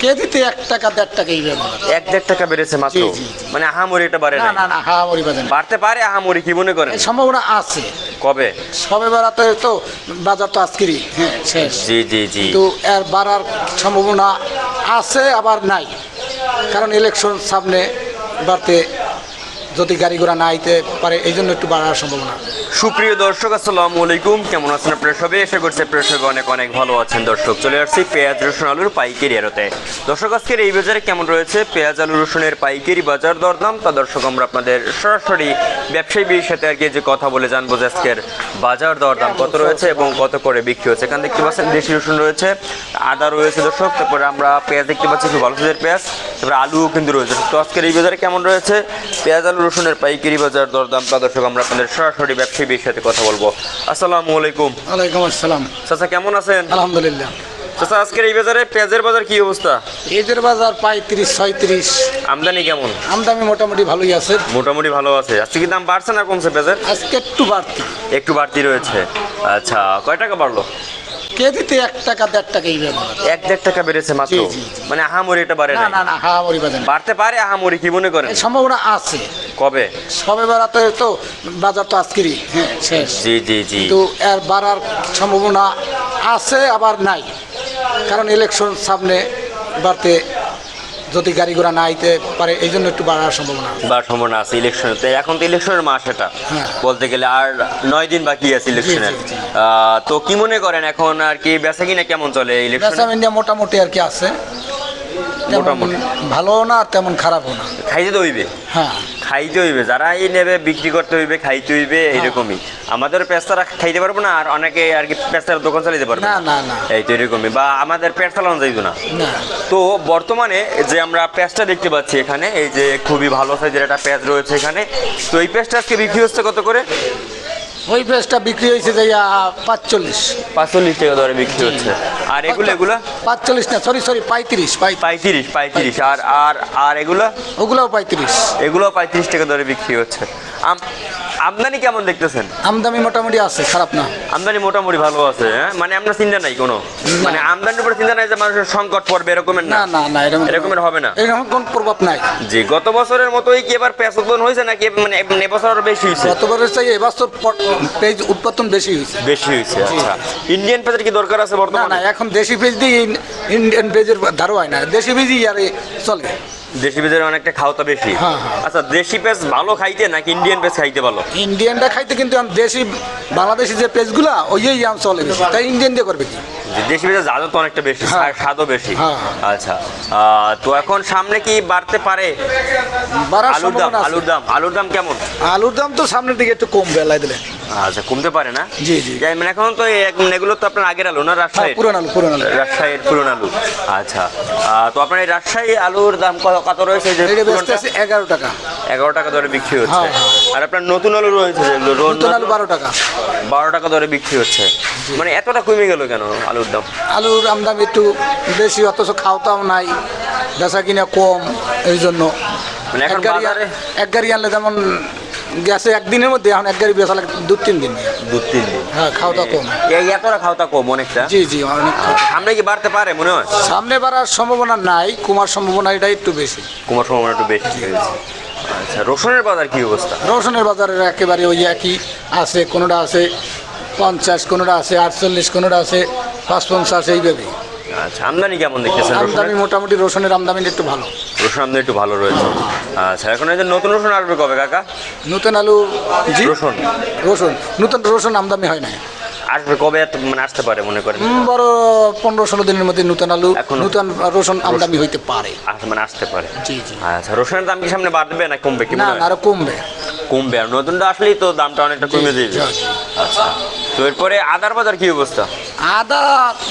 কেজিতে 1 টাকা 1.5 টাকাই বেড়ে 1-1.5 টাকা বেড়েছে মাত্র। জি, জি, জি। মানে আহামরি এটা বাড়ে না না। না না হাওয়ামরি বাজার না। বাড়তে পারে আহামরি, কি মনে করেন? এই সম্ভাবনা আছে। কবে? সবে বাড়াতে তো বাজার তো আজকেরই শেষ। জি জি জি। কিন্তু এর বাড়ার সম্ভাবনা আছে আবার নাই, কারণ ইলেকশন সামনে বাড়তে যদি গাড়ি ঘোড়া না আইতে পারে এই জন্য একটু বাড়ার সম্ভাবনা। সুপ্রিয় দর্শক, আসসালামু আলাইকুম। কেমন আছেন আপনারা সবাই? আশা করছি আপনারা সবাই অনেক অনেক ভালো আছেন। দর্শক, চলে আসছি পেঁয়াজ রসুন আলুর পাইকারি আড়তে। দর্শক, আজকের এই বাজারে কেমন রয়েছে পেঁয়াজ আলু রসুনের পাইকারি বাজার দরদাম, তা দর্শক আমরা আপনাদের সরাসরি ব্যবসায়ীর সাথে আর কি যে কথা বলে জানবো যে আজকের বাজার দরদাম কত রয়েছে এবং কত করে বিক্রি হচ্ছে। এখানে দেখতে পাচ্ছেন দেশি রসুন রয়েছে, আদা রয়েছে দর্শক, তারপরে আমরা পেঁয়াজ দেখতে পাচ্ছি খুব ভালো সাইজের পেঁয়াজ, তারপরে আলুও কিন্তু রয়েছে। তো আজকের এই বাজারে কেমন রয়েছে পেঁয়াজ আলু রসুনের পাইকারি বাজার দরদাম, তা দর্শক আমরা আপনাদের সরাসরি ব্যবসায়ীর সাথে কথা বলবো। আসসালামু আলাইকুম। ওয়ালাইকুম আসসালাম। চাচা কেমন আছেন? আলহামদুলিল্লাহ। চাচা, আজকের এই বাজারে পেঁয়াজের বাজার কি অবস্থা? পেঁয়াজের বাজার 35-36। আমদানি কেমন? আমদানি মোটামুটি ভালোই আছে। মোটামুটি ভালো আছে। আজকে কি দাম বাড়ছে না কমছে পেঁয়াজের? আজকে একটু বাড়তি। একটু বাড়তি রয়েছে। আচ্ছা, কয় টাকা বাড়লো? কেজিতে 1 টাকা 1.5 টাকাই বেড়ে 1-1.5 টাকা বেড়েছে মাত্র। জি, জি, জি। মানে আহামরি এটা বাড়ে না না। না না হাওয়ামরি বাজার না। বাড়তে পারে আহামরি, কি মনে করেন? এই সম্ভাবনা আছে। কবে? সবে বাড়াতে তো বাজার তো আজকেরই শেষ। জি জি জি। কিন্তু এর বাড়ার সম্ভাবনা আছে আবার নাই, কারণ ইলেকশন সামনে বাড়তে যদি গাড়ি ঘোড়া না আইতে পারে এই জন্য একটু বাড়ার সম্ভাবনা। বা সম্ভাবনা আছে ইলেকশনের। তো এখন তো ইলেকশনের মাস, এটা হ্যাঁ। বলতে গেলে আর 9 দিন বাকি আছে ইলেকশনের। জি, জি। তো কি মনে করেন এখন আর কি বেচা কিনা কেমন চলে ইলেকশন? বেচা ইন্ডিয়া মোটামুটি আর কি আছে, তেমন মোটামুটি। ভালো না তেমন খারাপও না। খাইতে তো হইবে। হ্যাঁ খাইতে হইবে, যারা এই নেবে বিক্রি করতে হইবে, খাইতে হইবে, এইরকমই। আমাদের পেঁচারা খাইতে পারবো না, আর অনেকে আর কি পেঁচার দোকান চালাইতে পারবে না না না এই তো এরকমই, বা আমাদের পেট চালানো যাইতো না। না। তো বর্তমানে যে আমরা পেঁয়াজটা দেখতে পাচ্ছি এখানে, এই যে খুবই ভালো সাইজের একটা পেঁয়াজ রয়েছে এখানে, তো এই পেঁয়াজটা আজকে বিক্রি হচ্ছে কত করে? ওই পেঁয়াজটা বিক্রি হয়েছে যে 45। 45 টাকা দরে বিক্রি হচ্ছে। আর এগুলো 45 না, সরি 35। 35। আর আর আর এগুলো ওগুলোও 35। এগুলো 35 টাকা দরে বিক্রি হচ্ছে। আমদানি কেমন দেখতেছেন? আমদানি মোটামুটি আছে, খারাপ না। আমদানি মোটামুটি ভালো আছে, হ্যাঁ? মানে আপনার চিন্তা নাই কোনো, মানে আমদানির উপরে চিন্তা নাই যে মানুষের সংকট পড়বে এরকমের না না? না না এরকমের হবে না। এরকম কোন প্রভাব নাই। জি, গত বছরের মতোই কি এবার পেঁয়াজ উৎপাদন হয়েছে নাকি মানে এবছর আরো বেশি হয়েছে? গতবারের চাই এবছর পেঁয়াজ উৎপাদন বেশি হয়েছে। বেশি হয়েছে। আচ্ছা, ইন্ডিয়ান পেঁয়াজের কি দরকার আছে না বর্তমানে? না, এখন দেশি পেঁয়াজ দিয়ে ইন্ডিয়ান পেঁয়াজের ধারও হয় না, দেশি পেঁয়াজই আর চলে। দেশি পেঁয়াজের অনেকটা খাওয়াটা বেশি। হ্যাঁ, হ্যাঁ। আচ্ছা, দেশি পেঁয়াজ ভালো খাইতে নাকি ইন্ডিয়ান পেঁয়াজ খাইতে ভালো? ইন্ডিয়ানটা খাইতে, কিন্তু দেশি বাংলাদেশি যে পেঁয়াজগুলা ওই চলে বেশি, তাই ইন্ডিয়ান দিয়ে করবে কি? যে দেশি পেঁয়াজের জাদও তো অনেকটা বেশি, হ্যাঁ। স্বাদও বেশি। হ্যাঁ। আচ্ছা, তো এখন সামনে কি বাড়তে পারে বাড়ার আলুর দাম? সম্ভাবনা আছে। আলুর দাম কেমন? আলুর দাম তো সামনের দিকে একটু কম বেলায় দিলে। আচ্ছা, কমতে পারে না? জি জি। যাই, মানে এখন তো এগুলো তো আপনার আগের আলু না, হ্যাঁ, রাজশাহীর? পুরান আলু। রাজশাহীর পুরনো আলু। আচ্ছা, তো আপনার এই রাজশাহী আলুর দাম কত রয়েছে? যে এটা বেচতে পুরনটা? আছে 11 টাকা। 11 টাকা দরে বিক্রি হচ্ছে। হ্যাঁ, হ্যাঁ। আর আপনার নতুন আলু রয়েছে যেগুলো, নতুন আলু 12 টাকা। 12 টাকা দরে বিক্রি হচ্ছে। মানে এতটা কমে গেল কেন আলুর দাম? আলুর আমদানি একটু বেশি, অথচ খাওয়াটাও নাই, বেচা কিনা কম, এই জন্য। মানে এখন বাজারে এক গাড়ি আনলে যেমন গেছে একদিনের মধ্যে, এখন এক গাড়ি বেচা লাগে 2-3 দিন। 2-3 দিন। হ্যাঁ, খাওয়াটা কম। এতটা খাওয়া কম অনেকটা। জি জি, অনেক খাওয়া। সামনে কি বাড়তে পারে মনে হয়? সামনে বাড়ার সম্ভাবনা নাই, কমার সম্ভাবনা এটা একটু বেশি। কুমার সম্ভাবনা একটু বেশি হয়েছে। আচ্ছা, রসুনের বাজার কি অবস্থা? রসুনের বাজারের একেবারে ওই একই আছে, কোনোটা আছে 50, কোনোটা আছে 48, কোনোটা আছে 55, এইভাবে। আচ্ছা, আমদানি কেমন দেখতেছেন আমদানি রসুনের? মোটামুটি রসুনের আমদানি একটু ভালো। রসুন আমদানি একটু ভালো রয়েছে। আচ্ছা, এখন এই যে নতুন রসুন আসবে কবে কাকা? নতুন আলু, জি রসুন নতুন রসুন আমদানি হয় না। আসবে কবে? মানে আসতে পারে মনে করেন? বড় 15-16 দিনের মধ্যে নতুন আলু, এখনো- নতুন রসুন আমদানি হইতে পারে। মানে আসতে পারে। জি জি। আচ্ছা, রসুনের দাম কি সামনে বাড়বে না কমবে কি না মনে না, হয়? আরো কমবে। কমবে, আর নতুনটা আসলেই তো দামটা অনেকটা কমে জি, যাবে। জি। আচ্ছা, তো এরপরে আদার বাজার কি অবস্থা? আদা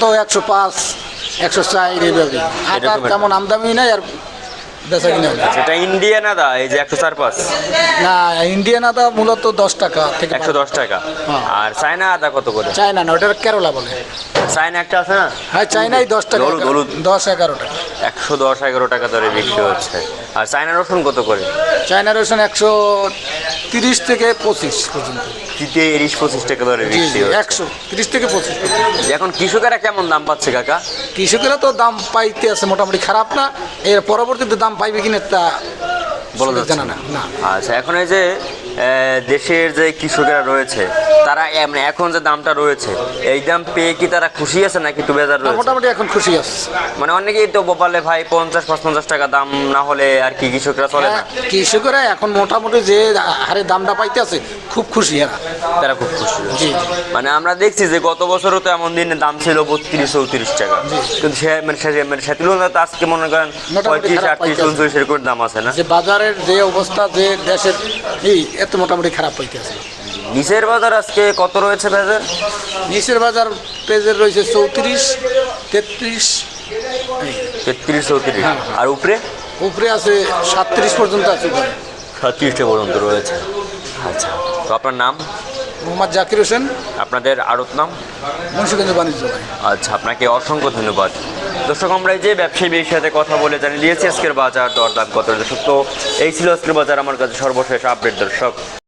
তো 105, 104 এইভাবে। আদার এরকমের। তেমন আমদানি নাই, আর বেচা কিনা হয় না। সেটা ইন্ডিয়ান আদা, এই যে 104-5, না, ইন্ডিয়ান আদা মূলত 10 টাকা থেকে 110 টাকা। হ্যাঁ। আর চায়না আদা কত করে? চায়না না, ওটা কেরলা বলে। চায়না একটা আছে না? হ্যাঁ, চায়নাই 10 টাকা, হলুদ, হলুদ। 10-11 টাকা। 110-11 টাকা দরে বিক্রি হচ্ছে। আর চায়না রসুন কত করে? চায়না রসুন 130 30 থেকে 25 পর্যন্ত। শীতে ইলিশ 25 টাকা দরে জি বিক্রি জি, হচ্ছে। 130 থেকে 25 পর্যন্ত। এখন কৃষকেরা কেমন দাম পাচ্ছে কাকা? কৃষকেরা তো দাম পাইতে আছে মোটামুটি, খারাপ না। এর পরবর্তীতে দাম পাইবে কিনা তা বলা সঠিক যাচ্ছে জানা না না। আচ্ছা, এখন এই যে দেশের যে কৃষকেরা রয়েছে তারা মানে এখন যে দামটা রয়েছে এই দাম পেয়ে কি তারা খুশি আছে নাকি একটু বেজার রয়েছে? মোটামুটি এখন খুশি আছে। মানে অনেকেই তো বলে ভাই 50-55 টাকা দাম না হলে আর কি কৃষকরা চলে না। কৃষকেরা এখন মোটামুটি যে হারে দামটা পাইতে আছে খুব খুশি এরা। তারা খুব খুশি জি হয়েছে। জি। মানে আমরা দেখছি যে গত বছরও তো এমন দিনে দাম ছিল 32-34 টাকা, কিন্তু সে তুলনায় তো আজকে মনে করেন মোটামুটি 35, খারাপ 38, পাইতেছে। 39 এরকম দাম আছে না? যে বাজারের যে অবস্থা, যে দেশের এত মোটামুটি খারাপ পাইতে আছে। নিচের বাজার আজকে কত রয়েছে বাজার? নিচের বাজার পেঁয়াজের রয়েছে 34, 33, 33-34। হ্যাঁ। আর উপরে উপরে আছে 37 পর্যন্ত আছে উপরে। 37টা পর্যন্ত রয়েছে। আচ্ছা, তো আপনার নাম? মোহাম্মদ জাকির হোসেন, আপনাদের আড়ত নাম? মুন্সিগঞ্জ বাণিজ্য ব্যাংক। আচ্ছা, আপনাকে অসংখ্য ধন্যবাদ। দর্শক, আমরা এই যে ব্যবসায়ীর সাথে কথা বলে জানিয়ে দিয়েছি আজকের বাজার দরদাম কত। দর্শক, তো এই ছিল আজকের বাজার আমার কাছে সর্বশেষ আপডেট। দর্শক।